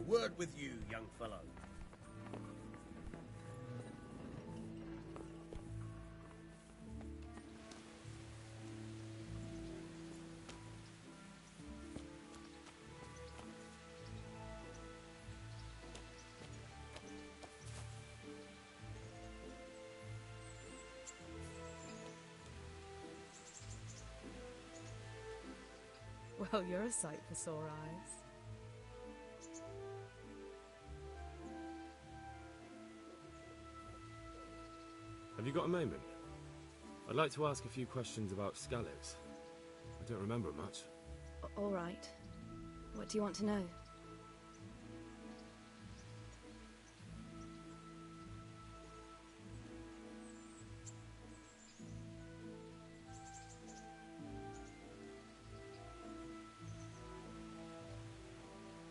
A word with you, young fellow. Well, you're a sight for sore eyes. Have you got a moment? I'd like to ask a few questions about Skalitz. I don't remember much. All right. What do you want to know?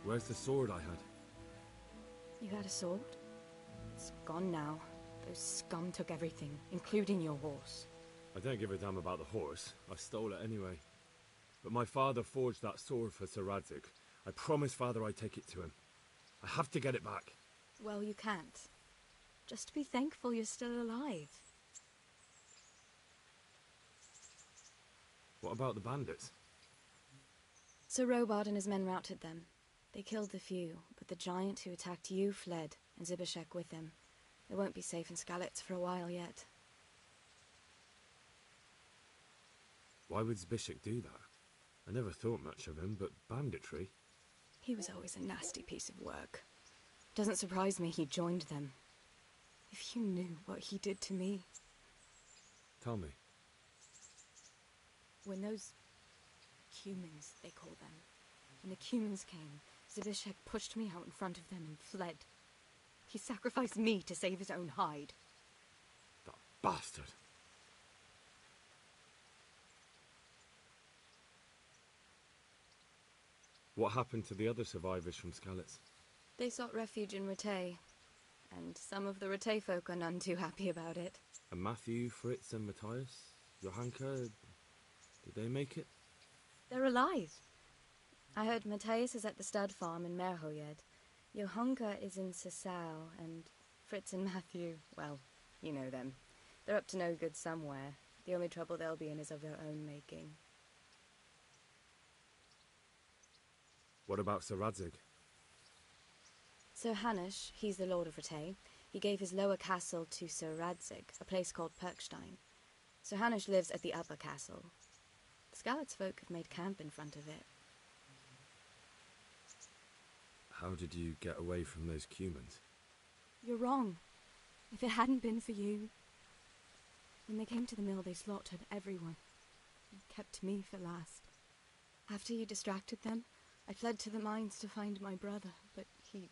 Where's the sword I had? You had a sword? It's gone now. Those scum took everything, including your horse. I don't give a damn about the horse. I stole it anyway. But my father forged that sword for Sir Radzig. I promised father I'd take it to him. I have to get it back. Well, you can't. Just be thankful you're still alive. What about the bandits? Sir Robard and his men routed them. They killed the few, but the giant who attacked you fled, and Zbyszek with him. They won't be safe in Skalitz for a while yet. Why would Zbyszek do that? I never thought much of him, but banditry? He was always a nasty piece of work. Doesn't surprise me he joined them. If you knew what he did to me. Tell me. When those humans, they call them, when the humans came, Zbyszek pushed me out in front of them and fled. He sacrificed me to save his own hide. That bastard! What happened to the other survivors from Skalitz? They sought refuge in Ratay, and some of the Ratay folk are none too happy about it. And Matthew, Fritz and Matthias? Johanka? Did they make it? They're alive. I heard Matthias is at the stud farm in Merhojed. Johanka is in Sasau, and Fritz and Matthew, well, you know them. They're up to no good somewhere. The only trouble they'll be in is of their own making. What about Sir Radzig? Sir Hanush, he's the Lord of Ratay. He gave his lower castle to Sir Radzig, a place called Perkstein. Sir Hanush lives at the upper castle. The Skalitz folk have made camp in front of it. How did you get away from those Cumans? You're wrong. If it hadn't been for you... When they came to the mill, they slaughtered everyone. And kept me for last. After you distracted them, I fled to the mines to find my brother, but he...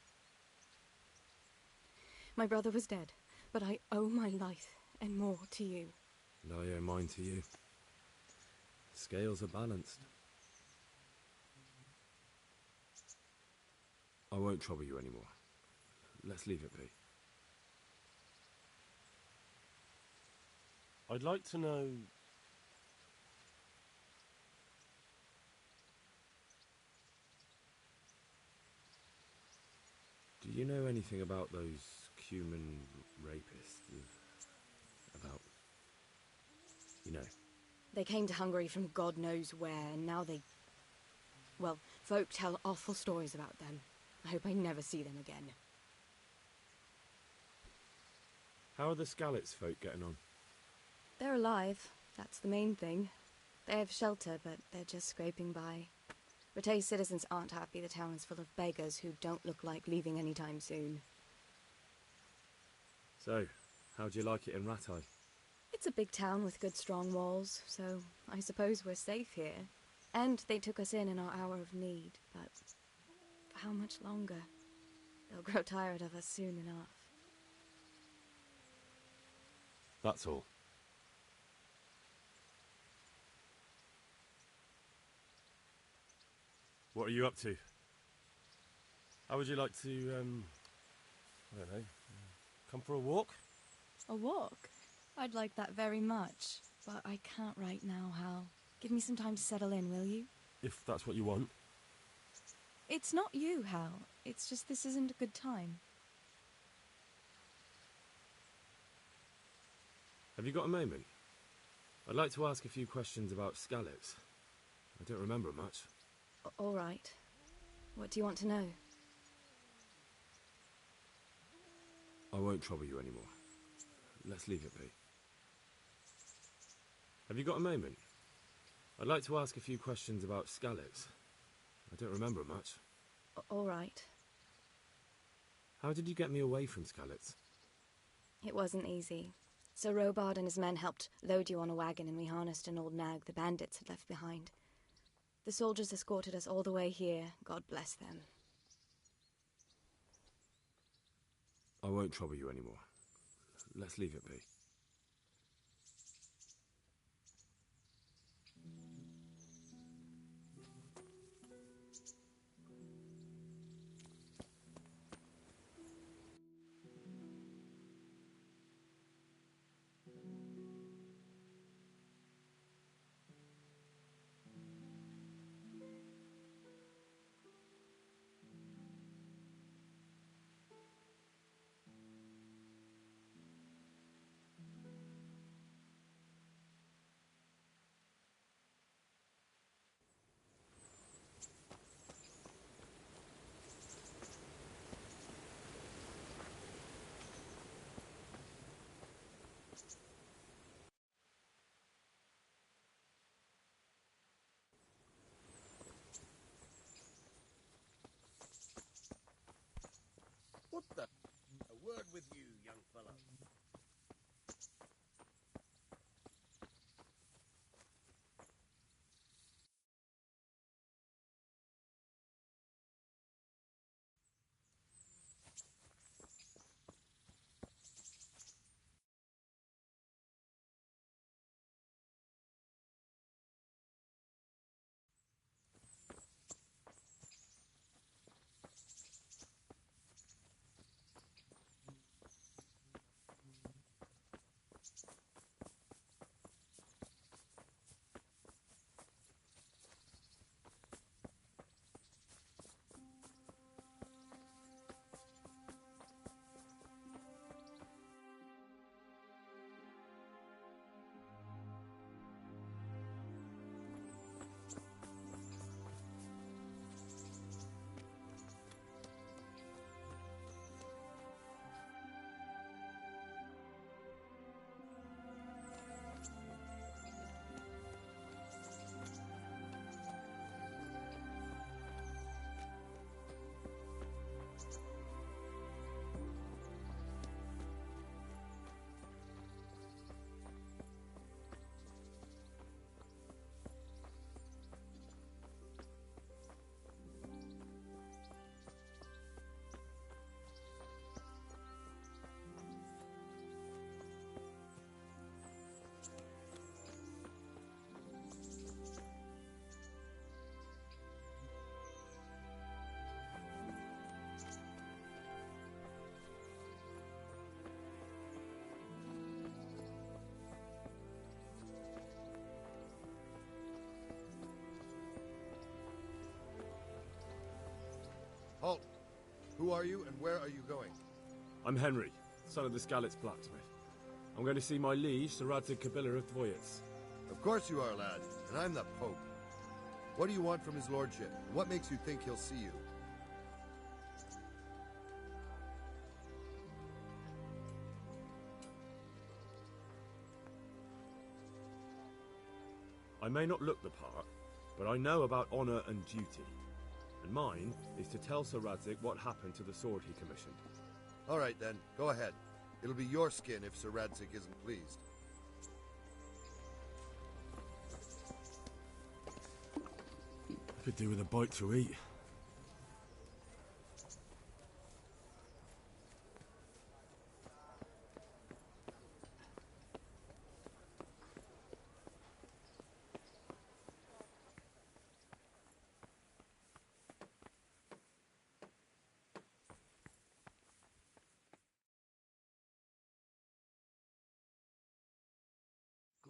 My brother was dead, but I owe my life and more to you. And I owe mine to you. The scales are balanced. I won't trouble you anymore. Let's leave it be. I'd like to know... Do you know anything about those Cuman rapists? About... You know. They came to Hungary from God knows where, and now they... Well, folk tell awful stories about them. I hope I never see them again. How are the Skalitz folk getting on? They're alive. That's the main thing. They have shelter, but they're just scraping by. Ratay's citizens aren't happy. The town is full of beggars who don't look like leaving anytime soon. So, how do you like it in Ratay? It's a big town with good strong walls, so I suppose we're safe here. And they took us in our hour of need, but for how much longer? They'll grow tired of us soon enough. That's all. What are you up to? How would you like to, I don't know, come for a walk? A walk? I'd like that very much, but I can't right now, Hal. Give me some time to settle in, will you? If that's what you want. It's not you, Hal. It's just this isn't a good time. Have you got a moment? I'd like to ask a few questions about Skalitz. I don't remember much. All right. What do you want to know? I won't trouble you anymore. Let's leave it be. Have you got a moment? I'd like to ask a few questions about Skalitz. I don't remember much. All right. How did you get me away from Skalitz? It wasn't easy. Sir Robard and his men helped load you on a wagon, and we harnessed an old nag the bandits had left behind. The soldiers escorted us all the way here. God bless them. I won't trouble you anymore. Let's leave it be. What the? A word with you, young fellow. Halt! Who are you and where are you going? I'm Henry, son of the Skalitz blacksmith. I'm going to see my liege, Sir Radzig Kabila of Dvoyitz. Of course you are, lad, and I'm the Pope. What do you want from his lordship? And what makes you think he'll see you? I may not look the part, but I know about honour and duty. And mine is to tell Sir Radzig what happened to the sword he commissioned. All right, then. Go ahead. It'll be your skin if Sir Radzig isn't pleased. I could do with a bite to eat.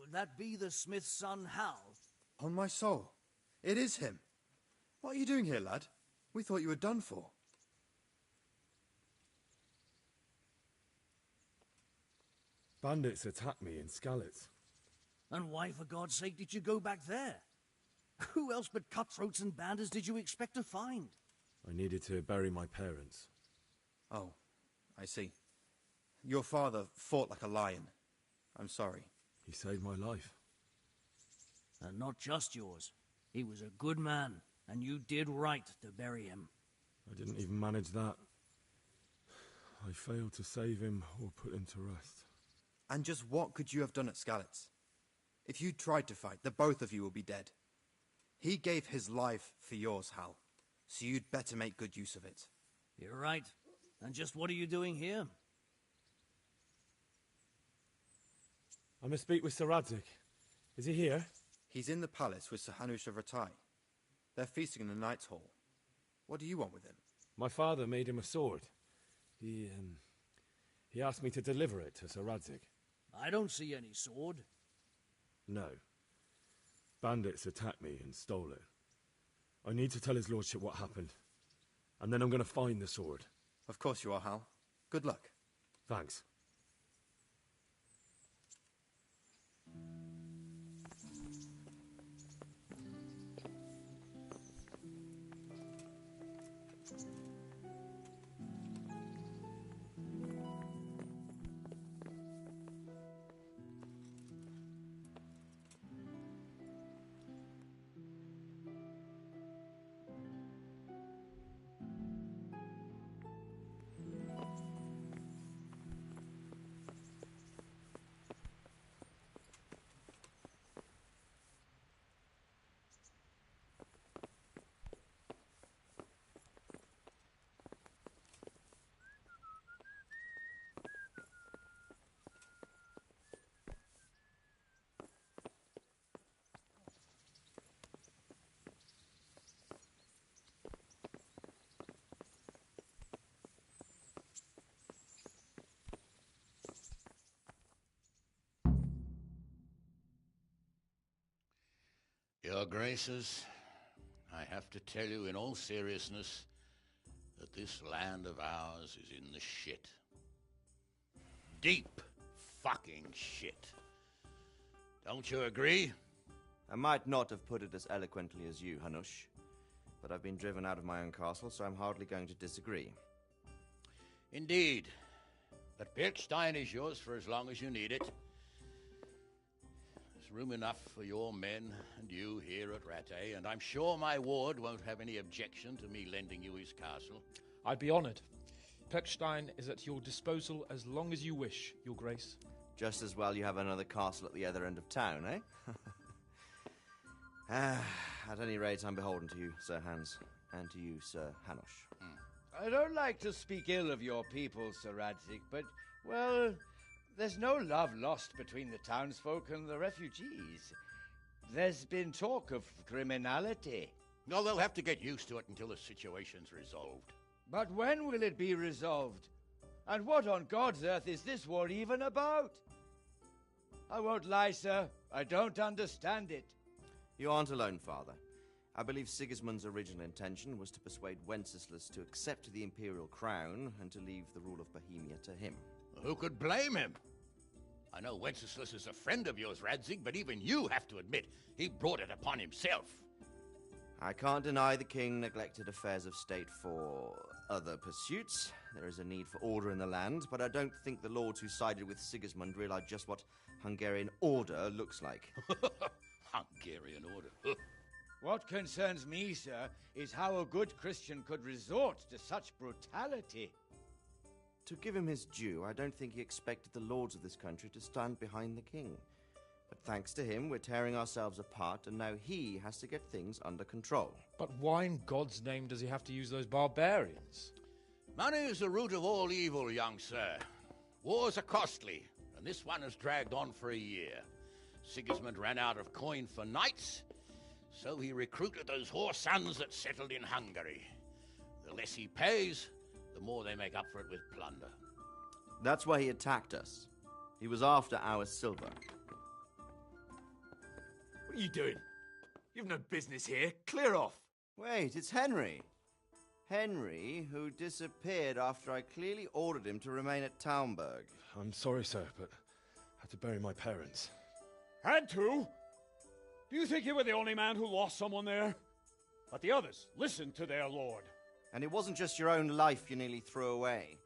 Could that be the smith's son, Hal? On my soul. It is him. What are you doing here, lad? We thought you were done for. Bandits attacked me in Skalitz. And why, for God's sake, did you go back there? Who else but cutthroats and bandits did you expect to find? I needed to bury my parents. Oh, I see. Your father fought like a lion. I'm sorry. He saved my life. And not just yours. He was a good man, and you did right to bury him. I didn't even manage that. I failed to save him or put him to rest. And just what could you have done at Skalitz? If you tried to fight, the both of you will be dead. He gave his life for yours, Hal, so you'd better make good use of it. You're right. And just what are you doing here? I must speak with Sir Radzig. Is he here? He's in the palace with Sir Hanush of Ratai. They're feasting in the Knight's Hall. What do you want with him? My father made him a sword. He asked me to deliver it to Sir Radzig. I don't see any sword. No. Bandits attacked me and stole it. I need to tell his lordship what happened. And then I'm going to find the sword. Of course you are, Hal. Good luck. Thanks. Your Graces, I have to tell you in all seriousness that this land of ours is in the shit. Deep fucking shit. Don't you agree? I might not have put it as eloquently as you, Hanush, but I've been driven out of my own castle, so I'm hardly going to disagree. Indeed. But Pilchstein is yours for as long as you need it. There's room enough for your men and you here at Rattay, and I'm sure my ward won't have any objection to me lending you his castle. I'd be honored. Pechstein is at your disposal as long as you wish, Your Grace. Just as well you have another castle at the other end of town, eh? At any rate, I'm beholden to you, Sir Hans, and to you, Sir Hanush. I don't like to speak ill of your people, Sir Radzig, but, well, there's no love lost between the townsfolk and the refugees. There's been talk of criminality. No, they'll have to get used to it until the situation's resolved. But when will it be resolved? And what on God's earth is this war even about? I won't lie, sir. I don't understand it. You aren't alone, Father. I believe Sigismund's original intention was to persuade Wenceslas to accept the imperial crown and to leave the rule of Bohemia to him. Who could blame him? I know Wenceslas is a friend of yours, Radzig, but even you have to admit he brought it upon himself. I can't deny the king neglected affairs of state for other pursuits. There is a need for order in the land, but I don't think the lords who sided with Sigismund realized just what Hungarian order looks like. Hungarian order. What concerns me, sir, is how a good Christian could resort to such brutality. To give him his due, I don't think he expected the lords of this country to stand behind the king. But thanks to him, we're tearing ourselves apart, and now he has to get things under control. But why in God's name does he have to use those barbarians? Money is the root of all evil, young sir. Wars are costly, and this one has dragged on for a year. Sigismund ran out of coin for knights, so he recruited those whore sons that settled in Hungary. The less he pays, the more they make up for it with plunder. That's why he attacked us. He was after our silver. What are you doing? You've no business here. Clear off. Wait, it's Henry. Henry, who disappeared after I clearly ordered him to remain at Townburg. I'm sorry, sir, but I had to bury my parents. Had to? Do you think you were the only man who lost someone there? But the others listened to their lord. And it wasn't just your own life you nearly threw away.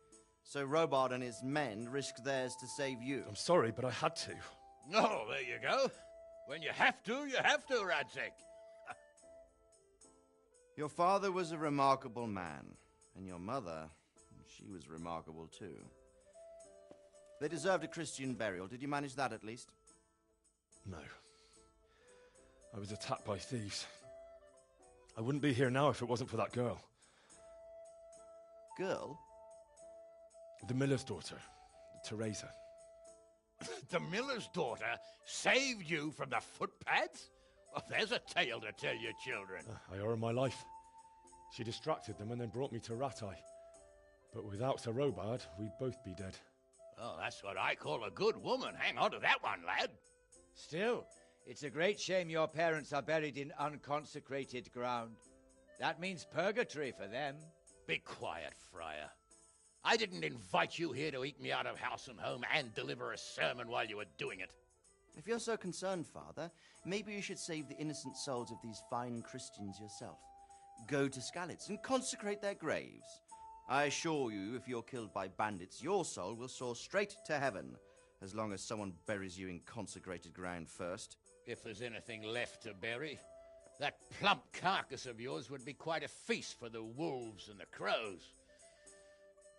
So Robard and his men risked theirs to save you. I'm sorry, but I had to. Oh, there you go. When you have to, Radzig. Your father was a remarkable man, and your mother, she was remarkable too. They deserved a Christian burial. Did you manage that at least? No. I was attacked by thieves. I wouldn't be here now if it wasn't for that girl. Girl? The miller's daughter, Teresa. The miller's daughter saved you from the footpads? Well, there's a tale to tell your children. I owe her my life. She distracted them and then brought me to Rattay. But without Sir Robard, we'd both be dead. Oh, that's what I call a good woman. Hang on to that one, lad. Still, it's a great shame your parents are buried in unconsecrated ground. That means purgatory for them. Be quiet, Friar. I didn't invite you here to eat me out of house and home and deliver a sermon while you were doing it. If you're so concerned, Father, maybe you should save the innocent souls of these fine Christians yourself. Go to Skalitz and consecrate their graves. I assure you, if you're killed by bandits, your soul will soar straight to heaven, as long as someone buries you in consecrated ground first. If there's anything left to bury, that plump carcass of yours would be quite a feast for the wolves and the crows.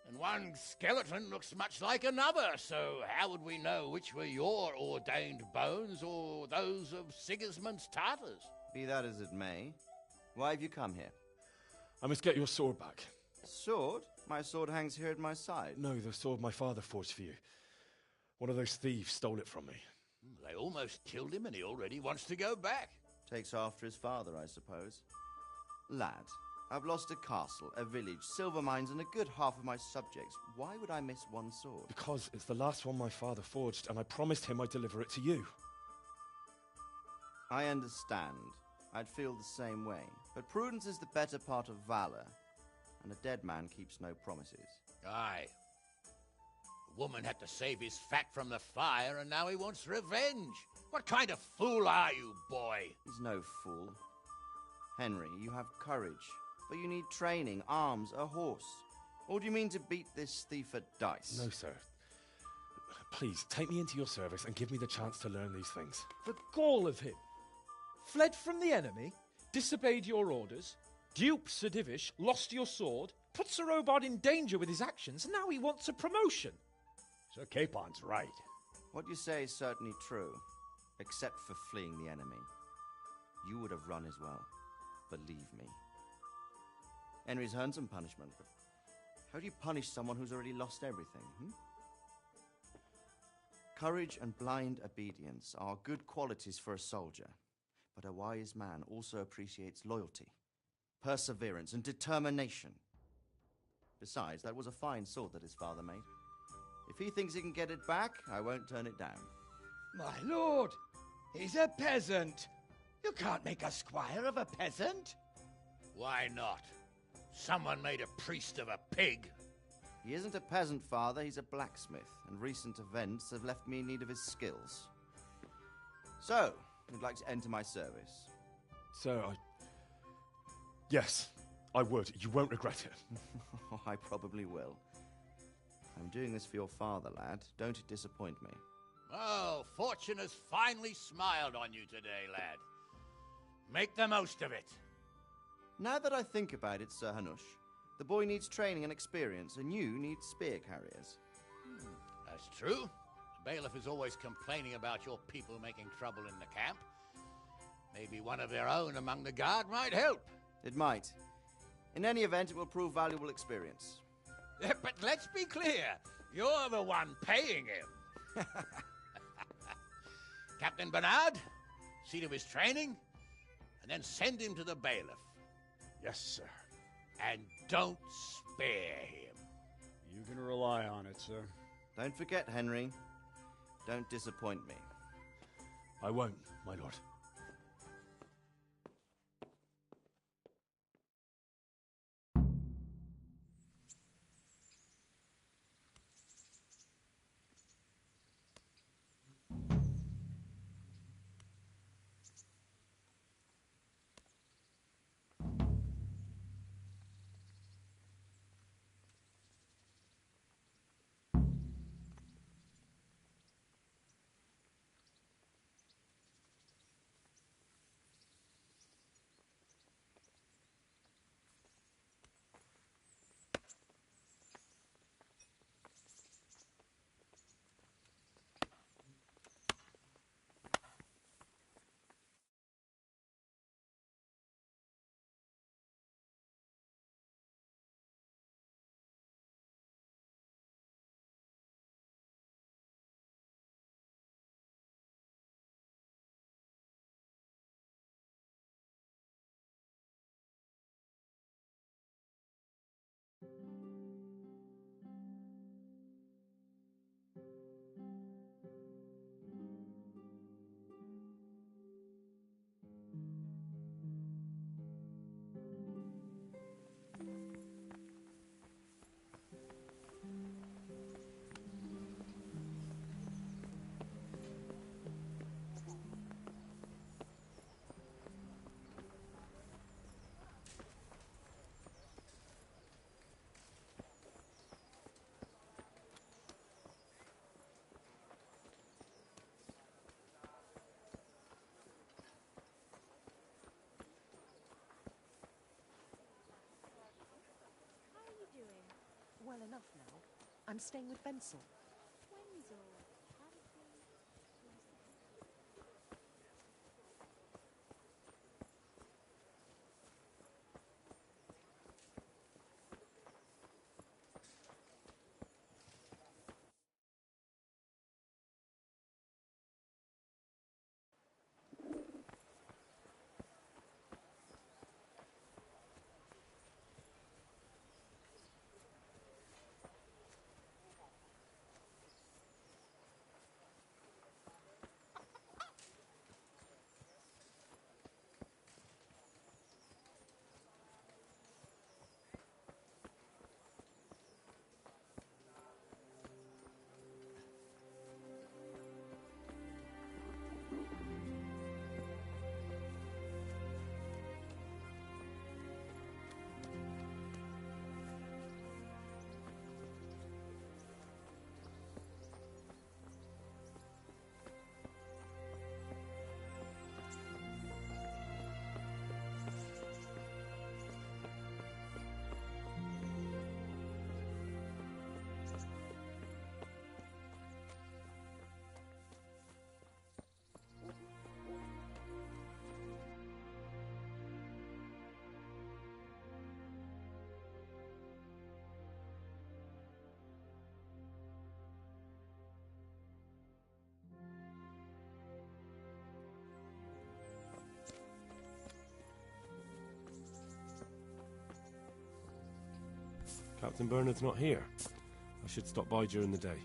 And one skeleton looks much like another, so how would we know which were your ordained bones or those of Sigismund's Tartars? Be that as it may, why have you come here? I must get your sword back. Sword? My sword hangs here at my side. No, the sword my father forged for you. One of those thieves stole it from me. They almost killed him and he already wants to go back. Takes after his father, I suppose. Lad, I've lost a castle, a village, silver mines, and a good half of my subjects. Why would I miss one sword? Because it's the last one my father forged, and I promised him I'd deliver it to you. I understand. I'd feel the same way. But prudence is the better part of valor, and a dead man keeps no promises. Aye. The woman had to save his fat from the fire, and now he wants revenge. What kind of fool are you, boy? He's no fool. Henry, you have courage, but you need training, arms, a horse. Or do you mean to beat this thief at dice? No, sir. Please, take me into your service and give me the chance to learn these things. The gall of him. Fled from the enemy, disobeyed your orders, duped Sir Divish, lost your sword, put Sir Robard in danger with his actions, and now he wants a promotion. Sir Capon's right. What you say is certainly true, except for fleeing the enemy. You would have run as well, believe me. Henry's earned some punishment, but how do you punish someone who's already lost everything, Courage and blind obedience are good qualities for a soldier, but a wise man also appreciates loyalty, perseverance, and determination. Besides, that was a fine sword that his father made. If he thinks he can get it back, I won't turn it down. My lord, he's a peasant. You can't make a squire of a peasant. Why not? Someone made a priest of a pig. He isn't a peasant, father, he's a blacksmith, and recent events have left me in need of his skills. So, you'd like to enter my service? Sir, Yes, I would. You won't regret it. I probably will. I'm doing this for your father, lad. Don't disappoint me. Oh, fortune has finally smiled on you today, lad. Make the most of it. Now that I think about it, Sir Hanush, the boy needs training and experience, and you need spear carriers. That's true. The bailiff is always complaining about your people making trouble in the camp. Maybe one of their own among the guard might help. It might. In any event, it will prove valuable experience. But let's be clear. You're the one paying him. Captain Bernard, see to his training, and then send him to the bailiff. Yes, sir. And don't spare him. You can rely on it, sir. Don't forget, Henry. Don't disappoint me. I won't, my lord. well enough now. I'm staying with Wenzel. Captain Bernard's not here. I should stop by during the day.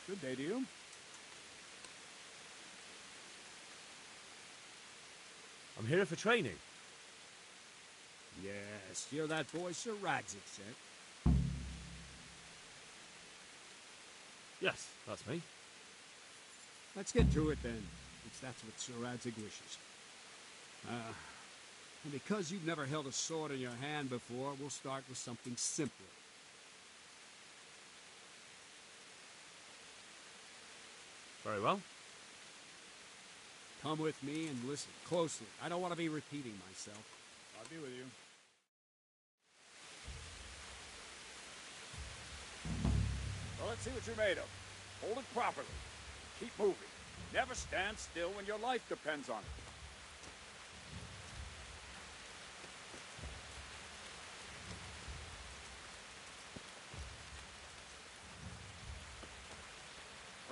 Good day to you. I'm here for training. Yes, you're that boy Sir Radzik said. Yes, that's me. Let's get to it then, since that's what Sir Radzik wishes. And because you've never held a sword in your hand before, we'll start with something simpler. Very well. Come with me and listen closely. I don't want to be repeating myself. I'll be with you. Well, let's see what you're made of. Hold it properly. Keep moving. Never stand still when your life depends on it.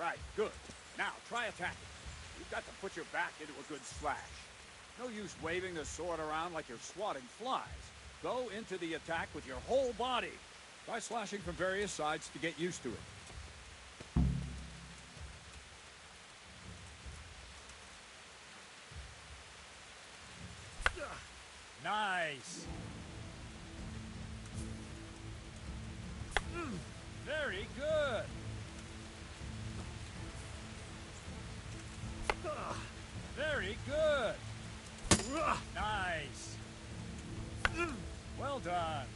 Right, good. Now, try attacking. You've got to put your back into a good slash. No use waving the sword around like you're swatting flies. Go into the attack with your whole body. Try slashing from various sides to get used to it. Nice. Very good. Very good. Nice. Well done.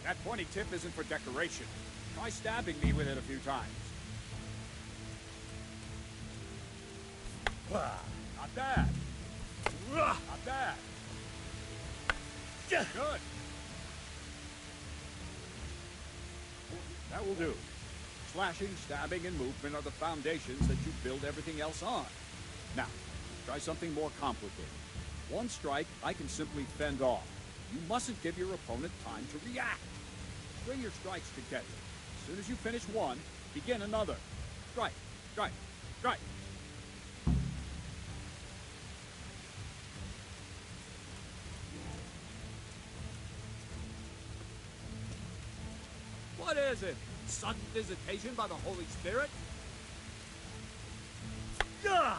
That pointy tip isn't for decoration. Try stabbing me with it a few times. Not bad. Not bad. Good. That will do. Slashing, stabbing, and movement are the foundations that you build everything else on. Now, try something more complicated. One strike, I can simply fend off. You mustn't give your opponent time to react. String your strikes together. As soon as you finish one, begin another. Strike, strike, strike. What is it? Sudden visitation by the Holy Spirit? Gah!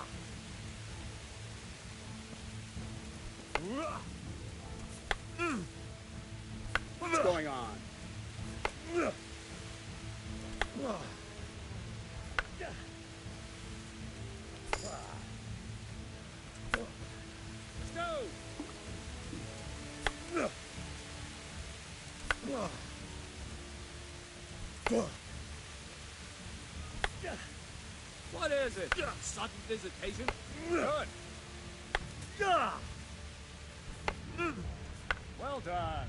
What's going on? Let's go! What is it? Sudden visitation? Good. Well done.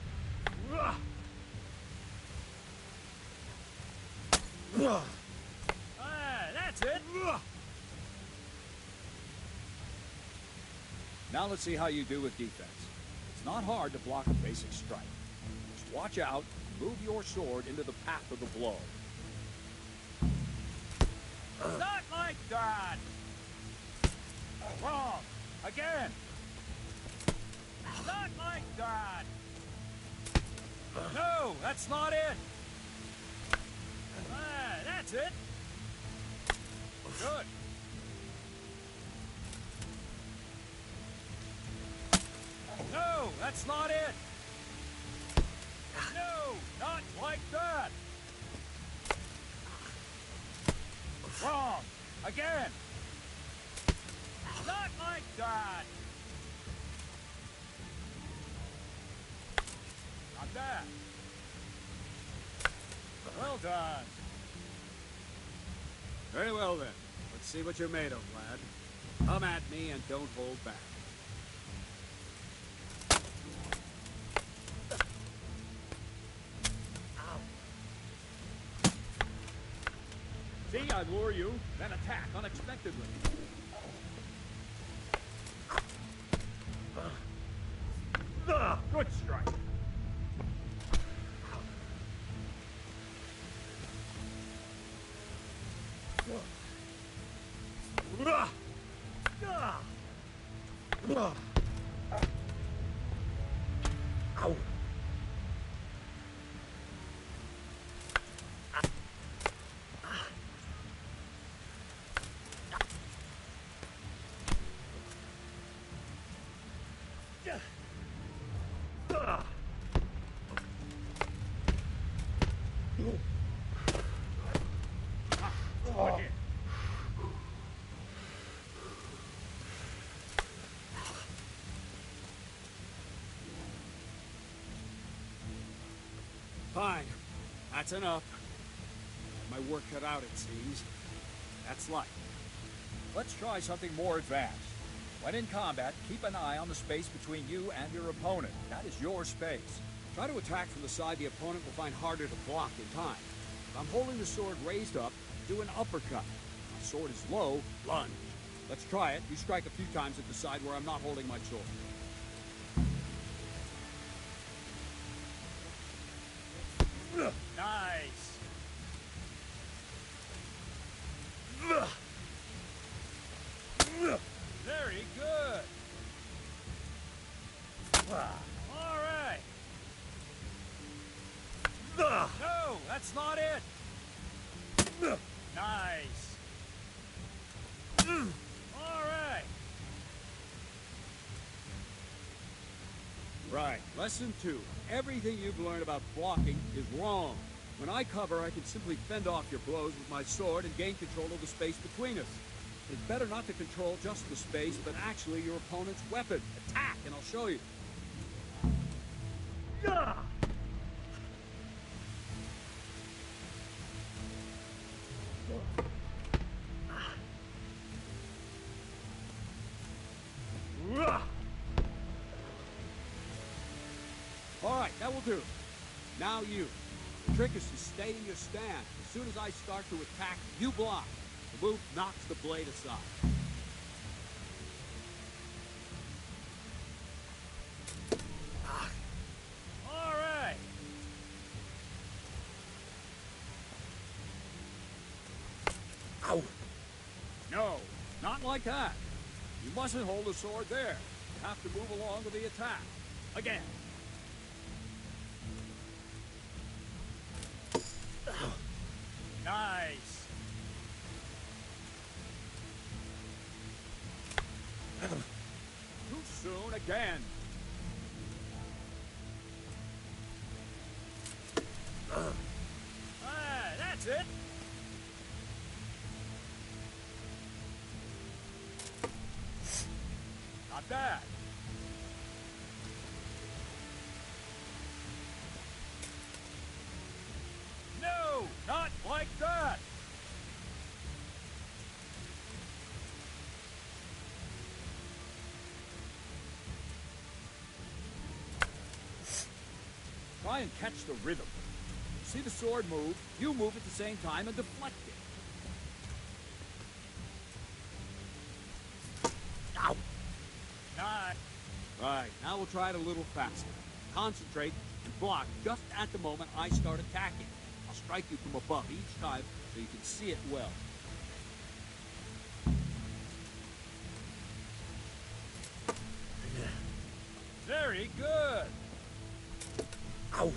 That's it. Now let's see how you do with defense. It's not hard to block a basic strike. Just watch out, move your sword into the path of the blow. Not like that! Wrong! Again! Not like that! No, that's not it! That's it! Good! No, that's not it! No, not like that! Wrong! Again! Not like that! Not bad. Well done. Very well then. Let's see what you're made of, lad. Come at me and don't hold back. See, I lure you, then attack unexpectedly. Good strike. Ow. Fine. That's enough. My work cut out, it seems. That's life. Let's try something more advanced. When in combat, keep an eye on the space between you and your opponent. That is your space. Try to attack from the side the opponent will find harder to block in time. If I'm holding the sword raised up, do an uppercut. If my sword is low, lunge. Let's try it. You strike a few times at the side where I'm not holding my sword. Nice. Very good. All right. No, that's not it. Nice. All right. Right. Lesson 2. Everything you've learned about blocking is wrong. When I cover, I can simply fend off your blows with my sword and gain control of the space between us. It's better not to control just the space, but actually your opponent's weapon. Attack, and I'll show you. All right, that will do. Now you. The trick is to stay in your stand. As soon as I start to attack, you block. The move knocks the blade aside. All right. Ow. No, not like that. You mustn't hold the sword there. You have to move along with the attack. Again. Nice. Too soon again. That's it. Not bad. No, not like that. Try and catch the rhythm. See the sword move, you move at the same time and deflect it. Ow! Nice. Right, now we'll try it a little faster. Concentrate and block just at the moment I start attacking. I'll strike you from above each time so you can see it well. Very good. Ow!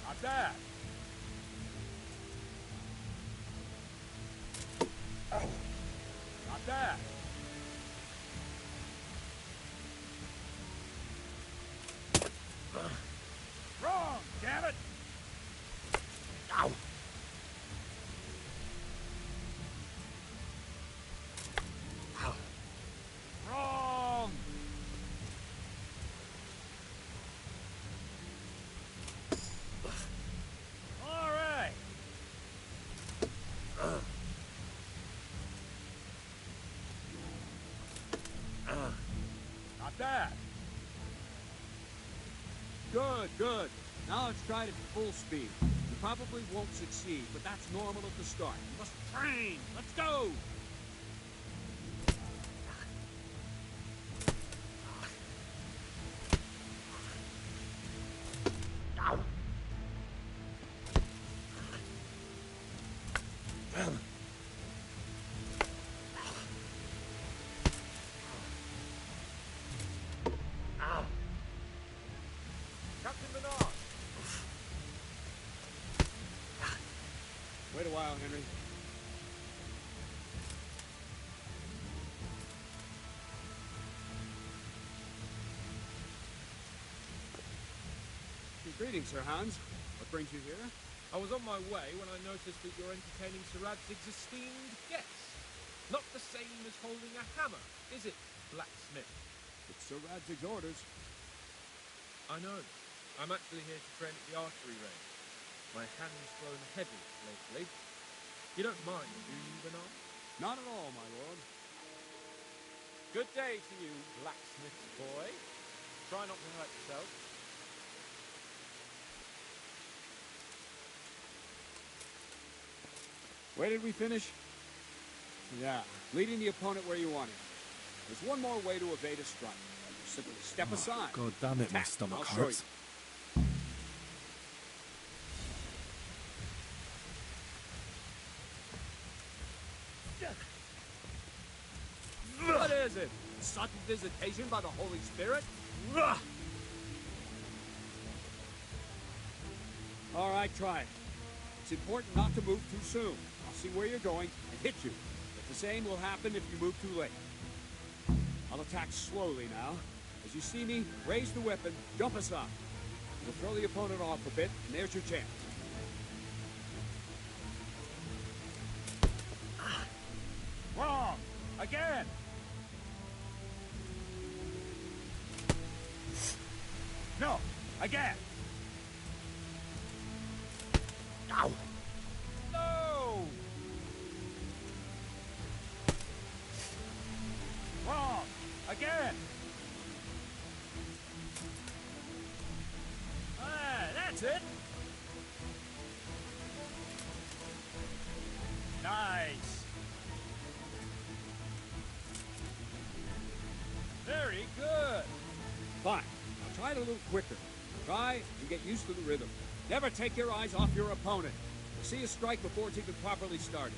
Not bad. Not bad. Wrong, damn it. Ow! Wrong. All right. Not bad. Good, good. Now let's try it at full speed. You probably won't succeed, but that's normal at the start. You must train. Let's go! Ow! Captain Menard! Wait a while, Henry. Greetings, Sir Hans. What brings you here? I was on my way when I noticed that you're entertaining Sir Radzig's esteemed guests. Not the same as holding a hammer, is it, blacksmith? It's Sir Radzig's orders. I know. I'm actually here to train at the archery range. My hand's grown heavy lately. You don't mind, do you, Bernard? Not at all, my lord. Good day to you, blacksmith's boy. Try not to hurt yourself. Where did we finish? Yeah, leading the opponent where you want him. There's one more way to evade a strike. You simply step aside. God damn it, my Attack. stomach I'll show hurts. you. What is it? A sudden visitation by the Holy Spirit? All right, try it. It's important not to move too soon. I'll see where you're going and hit you. But the same will happen if you move too late. I'll attack slowly now. As you see me, raise the weapon, jump aside. You'll throw the opponent off a bit, and there's your chance. Wrong. Again. Again! Ow! No! Wrong! Again! Ah, that's it! Nice! Very good! Fine. Now try it a little quicker. Try and get used to the rhythm. Never take your eyes off your opponent. You'll see a strike before it's even properly started.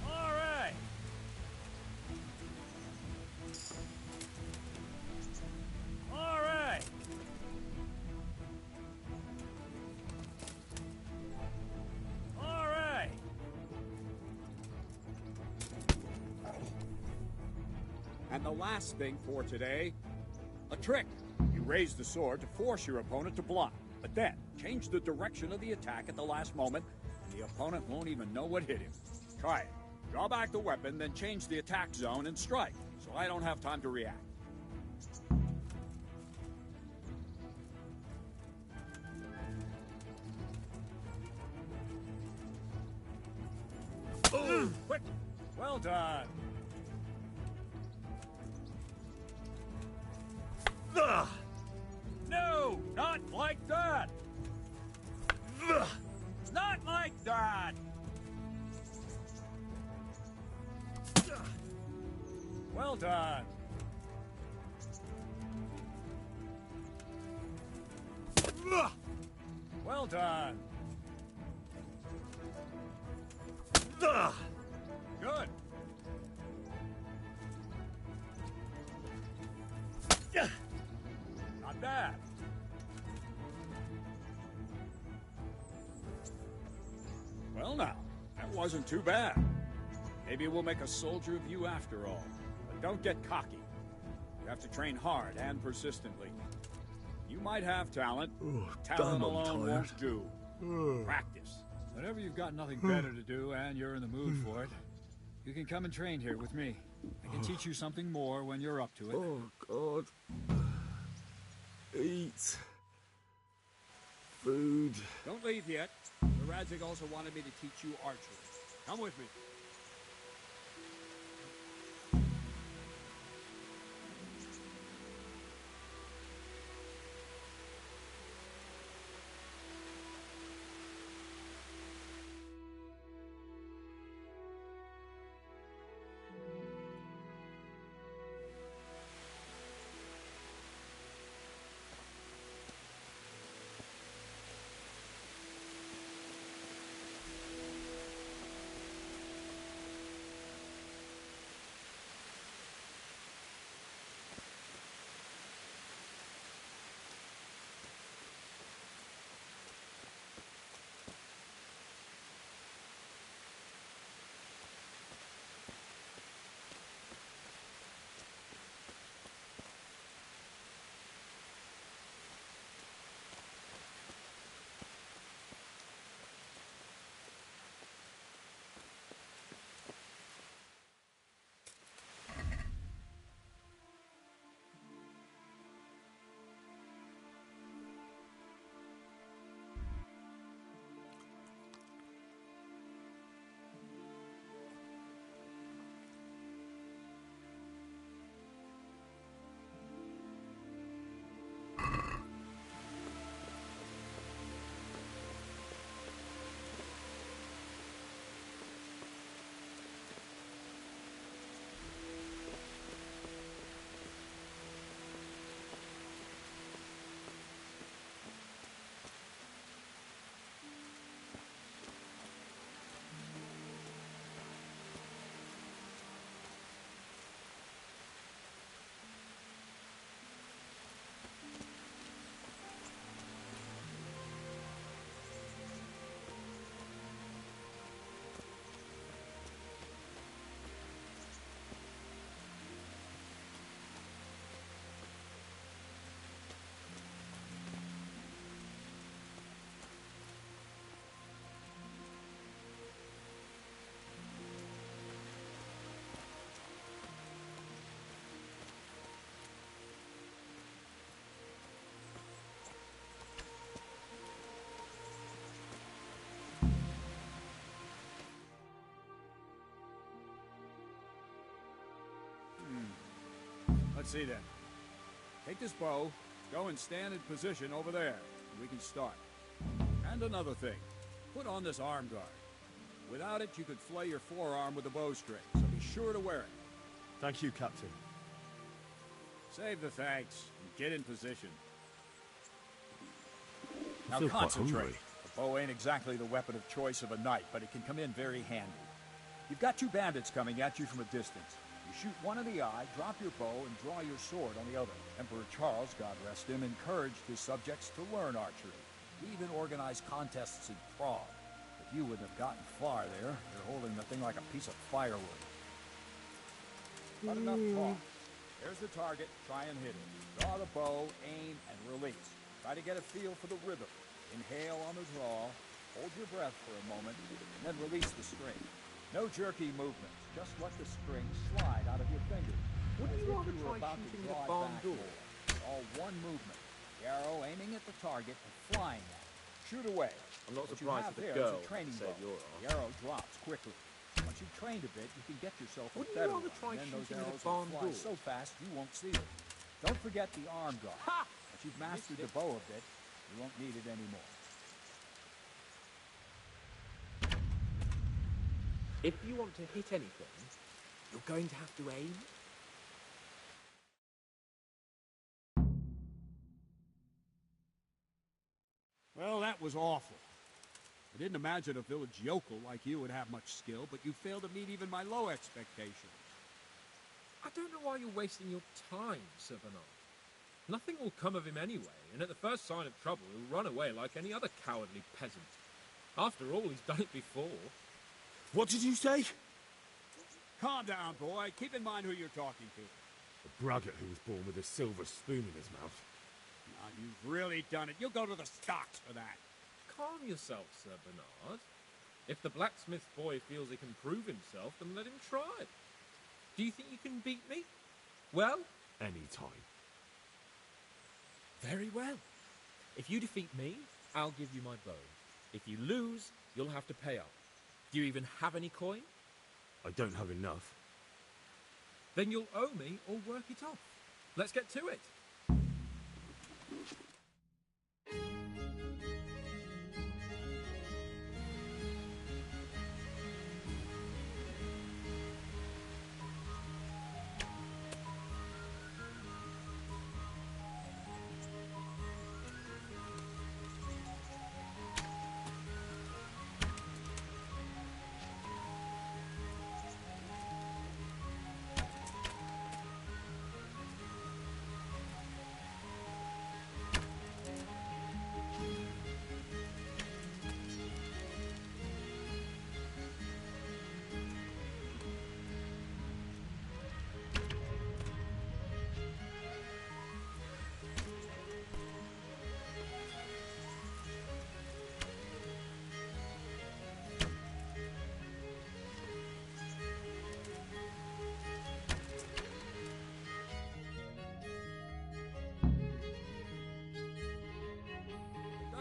All right. All right. All right. And the last thing for today, a trick. You raise the sword to force your opponent to block, but then change the direction of the attack at the last moment, and the opponent won't even know what hit him. Try it. Draw back the weapon, then change the attack zone and strike, so I don't have time to react. Quick! Well done. Ugh! No, not like that. Ugh! Not like that. Well done. Ugh! Well done. Ugh! Good. Ugh! Not bad. Well now, that wasn't too bad. Maybe we'll make a soldier of you after all. But don't get cocky. You have to train hard and persistently. You might have talent. Talent damn, I'm alone tired. won't do. Practice. Whenever you've got nothing better to do and you're in the mood for it, you can come and train here with me. I can teach you something more when you're up to it. Oh, God. Eat. Food. Don't leave yet. The Radzig also wanted me to teach you archery. Come with me. Let's see then. Take this bow, go and stand in position over there, and we can start. And another thing, put on this arm guard. Without it, you could flay your forearm with a bowstring, so be sure to wear it. Thank you, Captain. Save the thanks, and get in position. Now feel quite concentrate. hungry. The bow ain't exactly the weapon of choice of a knight, but it can come in very handy. You've got two bandits coming at you from a distance. You shoot one in the eye, drop your bow, and draw your sword on the other. Emperor Charles, God rest him, encouraged his subjects to learn archery. He even organized contests in Prague. But you wouldn't have gotten far there. You're holding the thing like a piece of firewood. But enough talk. There's the target. Try and hit it. Draw the bow, aim, and release. Try to get a feel for the rhythm. Inhale on the draw, hold your breath for a moment, and then release the string. No jerky movements. Just let the string slide out of your fingers. Wouldn't you rather were try about to shooting the draw it barn back door? forward. All one movement. The arrow aiming at the target and flying at it. Shoot away. I'm not What surprised you if have the there is girl a training saved bow. your arm. The arrow drops quickly. Once you've trained a bit, you can get yourself a Wouldn't you better rather one, try and then those shooting the arrows will barn fly door? so fast you won't see them. Don't forget the arm guard. Ha! Once you've mastered the bow a bit, you won't need it anymore. If you want to hit anything, you're going to have to aim. Well, that was awful. I didn't imagine a village yokel like you would have much skill, but you failed to meet even my low expectations. I don't know why you're wasting your time, Sir Bernard. Nothing will come of him anyway, and at the first sign of trouble, he'll run away like any other cowardly peasant. After all, he's done it before. What did you say? Calm down, boy. Keep in mind who you're talking to. A braggart who was born with a silver spoon in his mouth. Now, you've really done it. You'll go to the stocks for that. Calm yourself, Sir Bernard. If the blacksmith boy feels he can prove himself, then let him try. Do you think you can beat me? Well? Any time. Very well. If you defeat me, I'll give you my bow. If you lose, you'll have to pay up. Do you even have any coin? I don't have enough. Then you'll owe me or work it off. Let's get to it.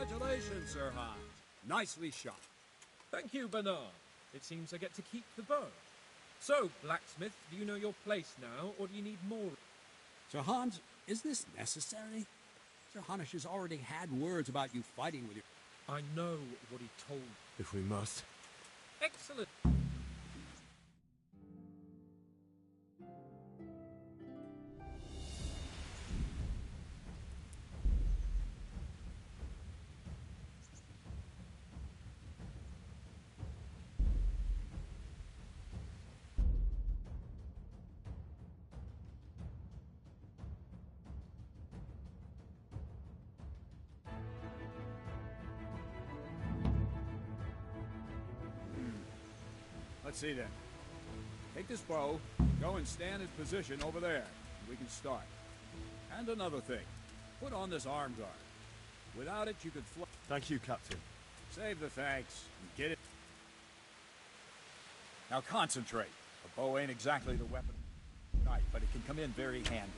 Congratulations, Sir Hans. Nicely shot. Thank you, Bernard. It seems I get to keep the bow. So, blacksmith, do you know your place now, or do you need more? Sir Hans, is this necessary? Sir Hanush has already had words about you fighting with your... I know what he told. If we must. Excellent. Let's see then. Take this bow, go and stand in position over there, and we can start. And another thing, put on this arm guard. Without it, you could fly. Thank you, Captain. Save the thanks, and get it. Now concentrate. A bow ain't exactly the weapon of a knight, but it can come in very handy.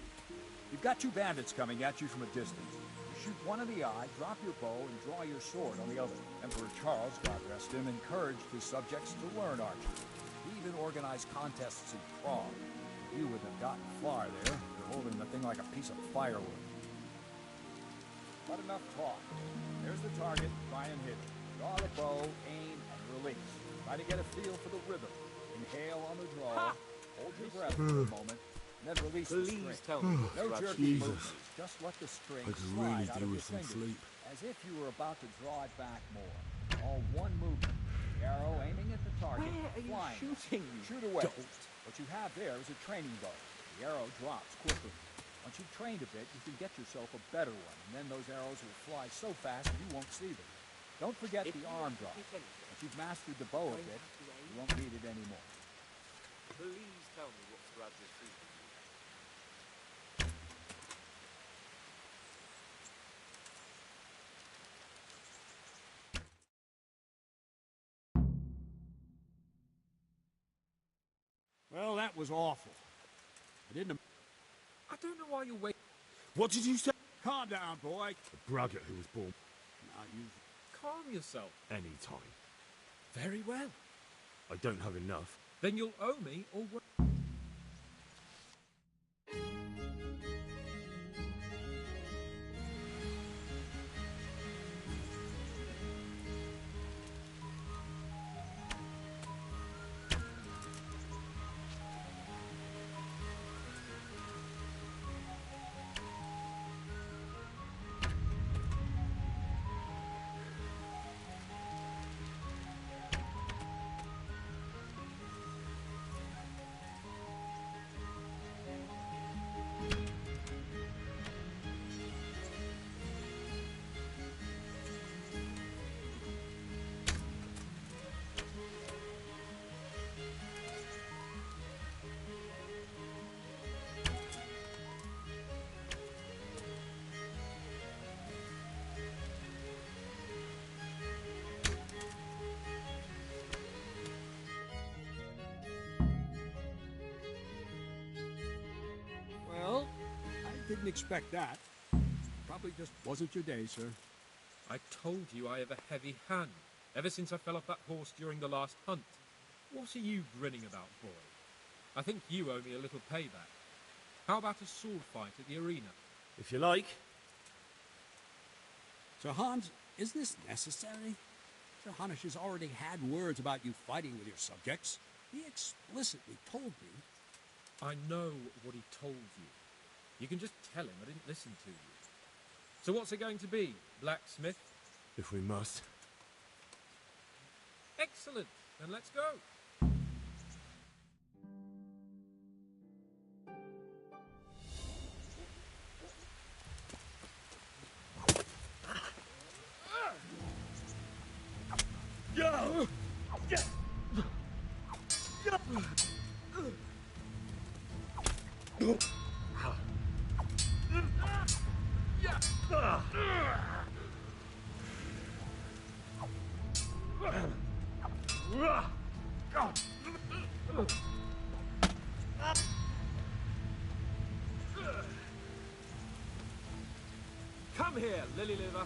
You've got two bandits coming at you from a distance. You shoot one in the eye, drop your bow, and draw your sword on the other. Emperor Charles, God rest him, encouraged his subjects to learn archery. He even organized contests in Prague. You wouldn't have gotten far there. You're holding the thing like a piece of firewood. But enough talk. There's the target. Try and hit it. Draw the bow, aim, and release. Try to get a feel for the rhythm. Inhale on the draw. Hold your breath for a moment. And then release the string. Tell me what's No Rudy's jerky Jesus. movements. Just let the string I could slide really out do of with your some fingers. sleep. As if you were about to draw it back more. All one movement. The arrow aiming at the target. Where are you flying. shooting, you Shoot away. dolt? What you have there is a training bow. The arrow drops quickly. Once you've trained a bit, you can get yourself a better one, and then those arrows will fly so fast you won't see them. Don't forget the arm drop. Once you've mastered the bow a bit, you won't need it anymore. Please tell me what's Rudy's treatment. Well, that was awful. I didn't... I don't know why you're waiting. What did you say? Calm down, boy. The braggart who was born Now you... Calm yourself. any time. Very well. I don't have enough. Then you'll owe me or what? Well, I didn't expect that. Probably just wasn't your day, sir. I told you I have a heavy hand, ever since I fell off that horse during the last hunt. What are you grinning about, boy? I think you owe me a little payback. How about a sword fight at the arena? If you like. Sir Hans, is this necessary? Sir Hanush has already had words about you fighting with your subjects. He explicitly told me. I know what he told you. You can just tell him I didn't listen to you. So what's it going to be, blacksmith? If we must. Excellent. Then let's go. Come here, lily liver.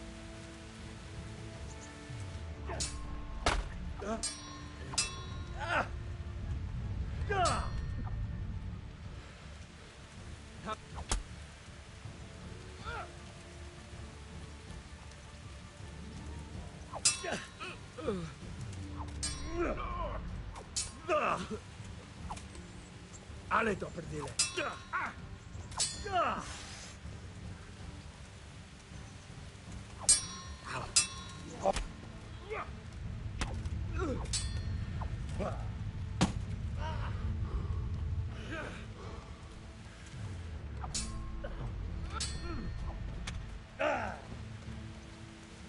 Aleto per dire.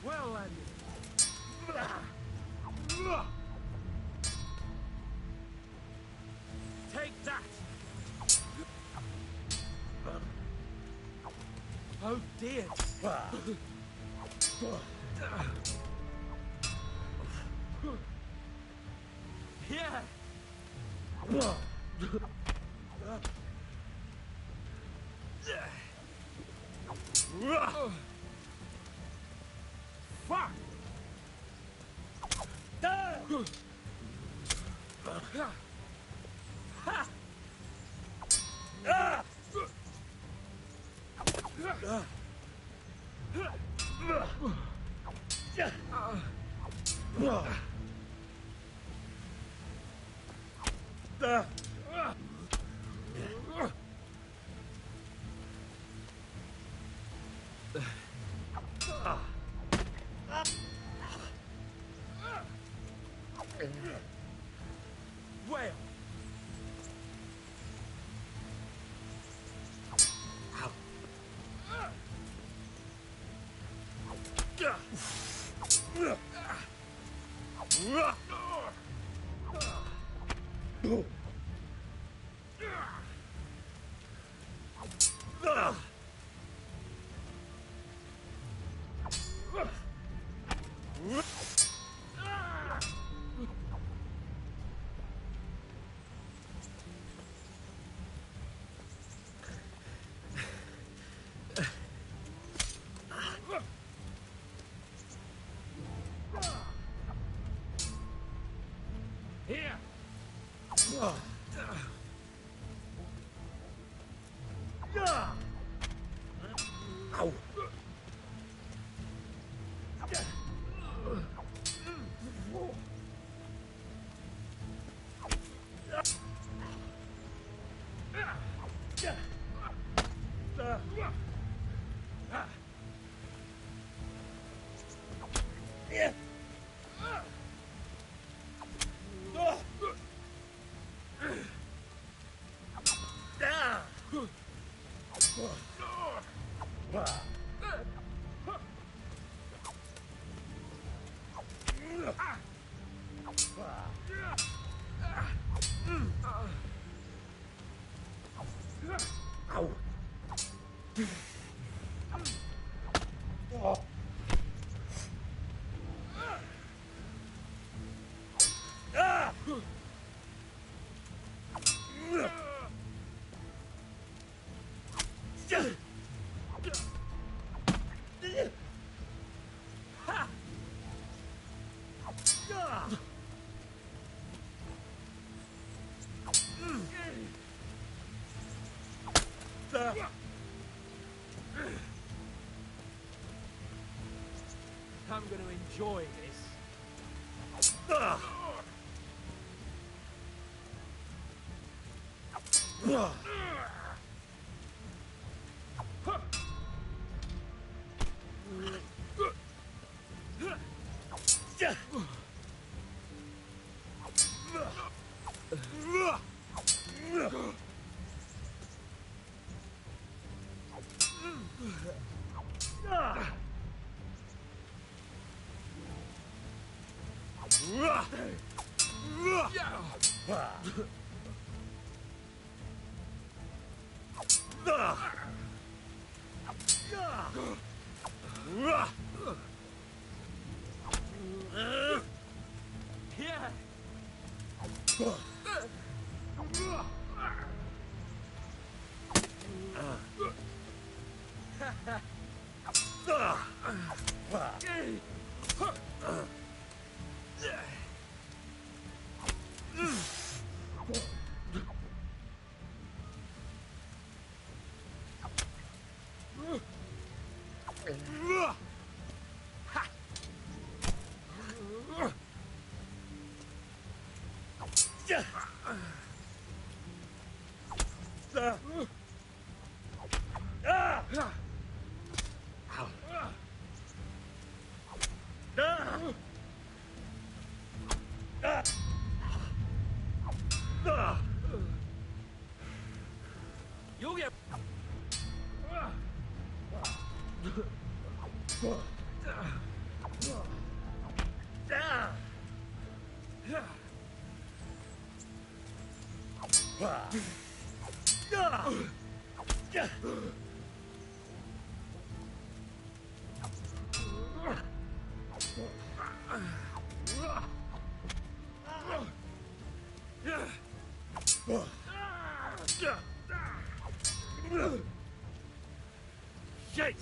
Well, Andy. Take that! Oh dear! Yeah! Fuck! Well. Here. Ow. I'm going to enjoy this. You'll get... Shit!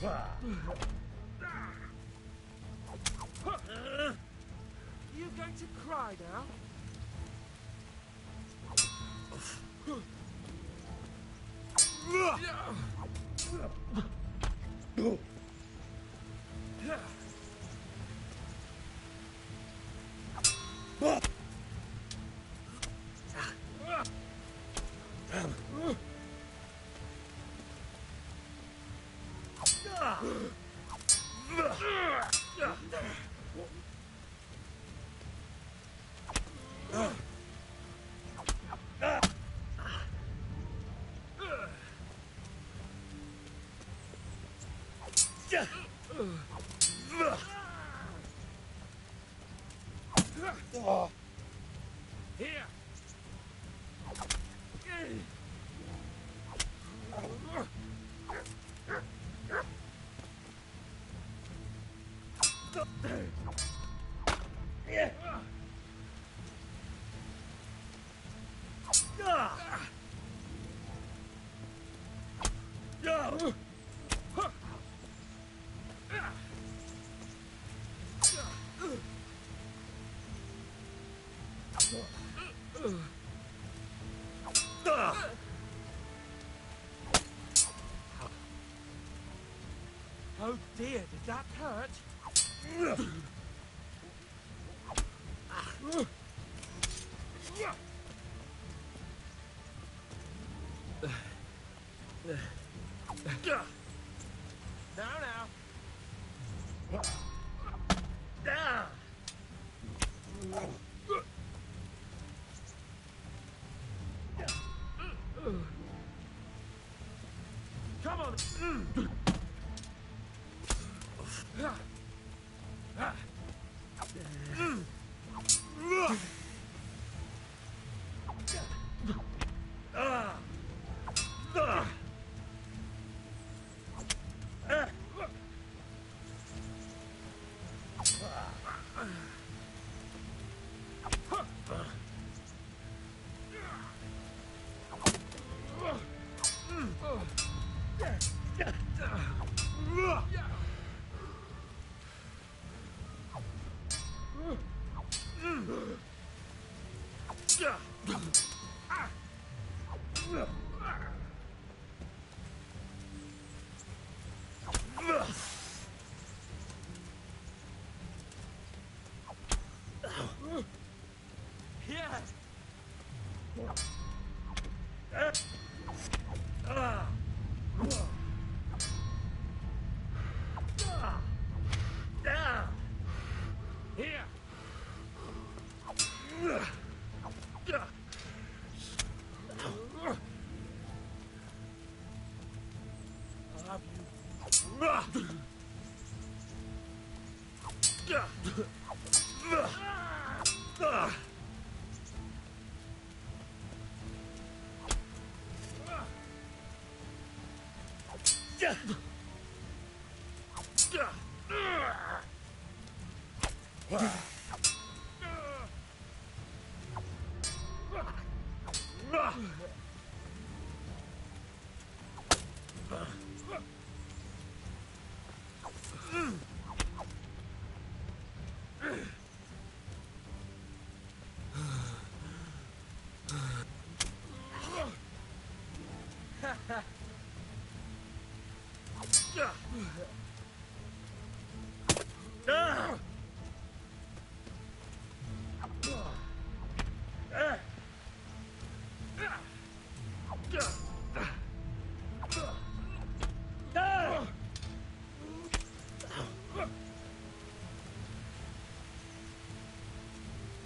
You going to cry now? Here. Oh dear, did that hurt? Now. Come on. Here.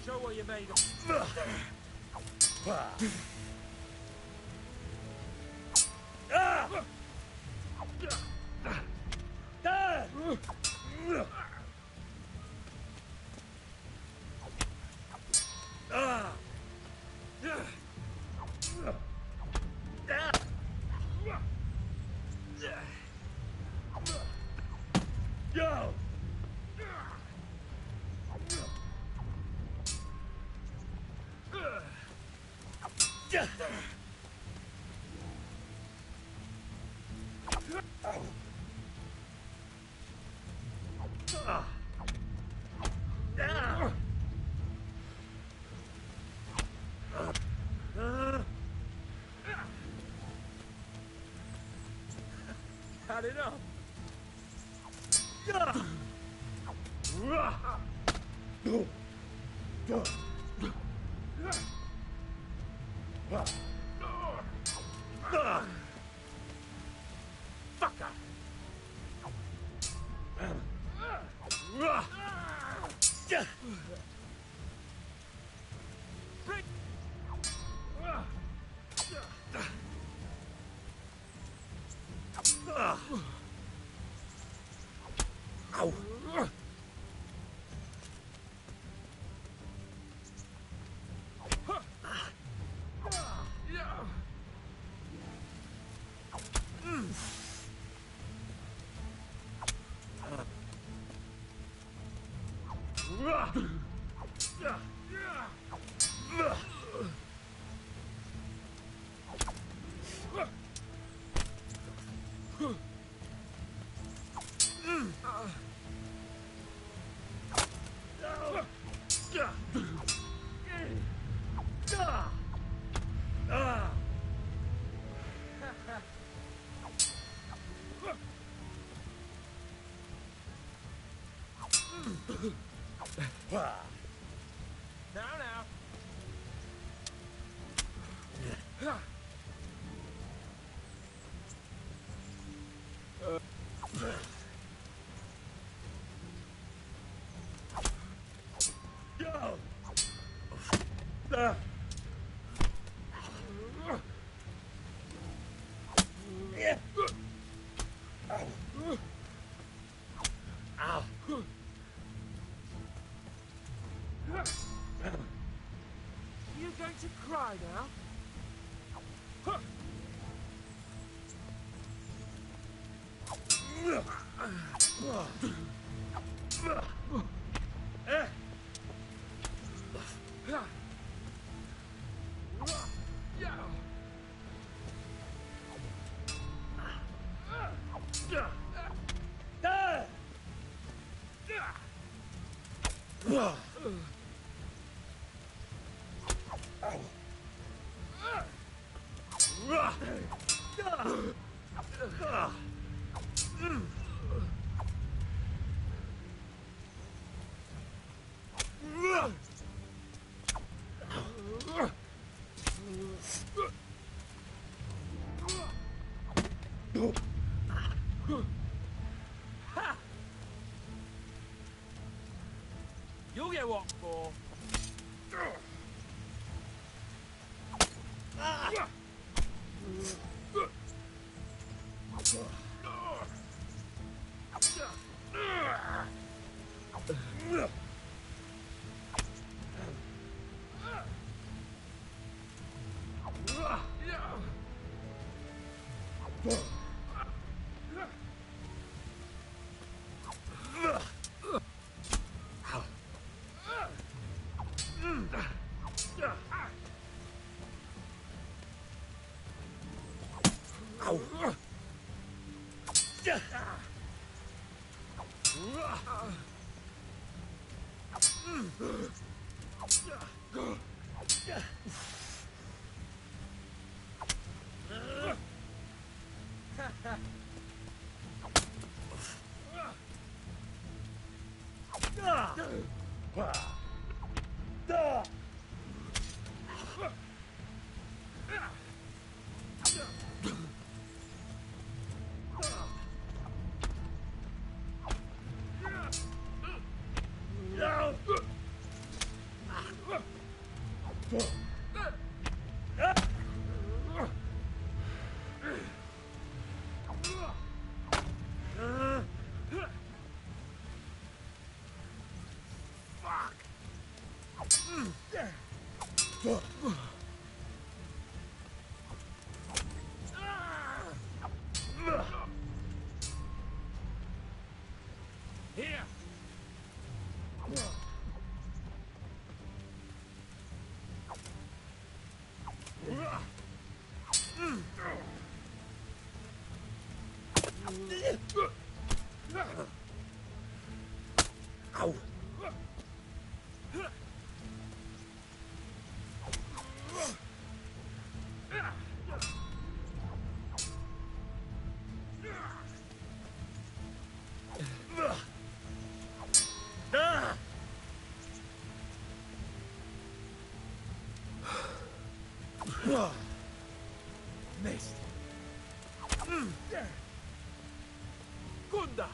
Show what you're made of. had enough. Fucker! Ow! Now. You going to cry now? You'll get what for? Here! Ow! Missed. Gunda.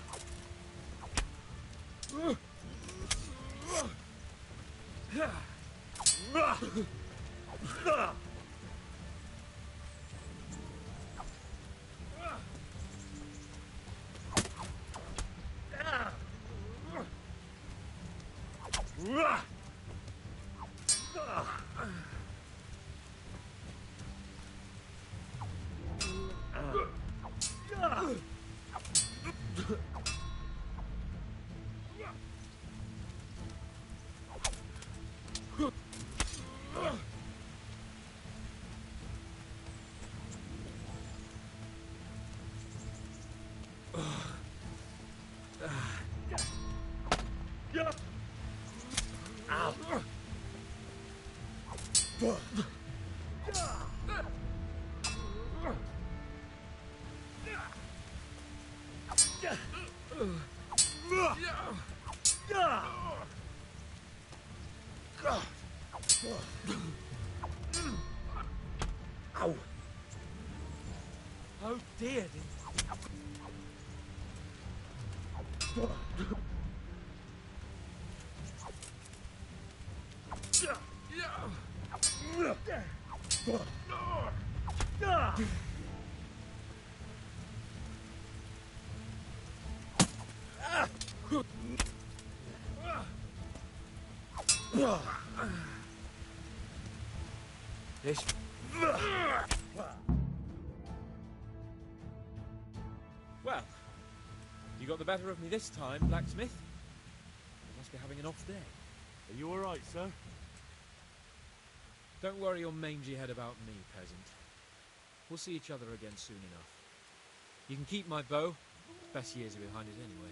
Ow! Oh dear! This. Well, you got the better of me this time, blacksmith. You must be having an off day. Are you alright, sir? Don't worry your mangy head about me, peasant. We'll see each other again soon enough. You can keep my bow. Best years are behind it anyway.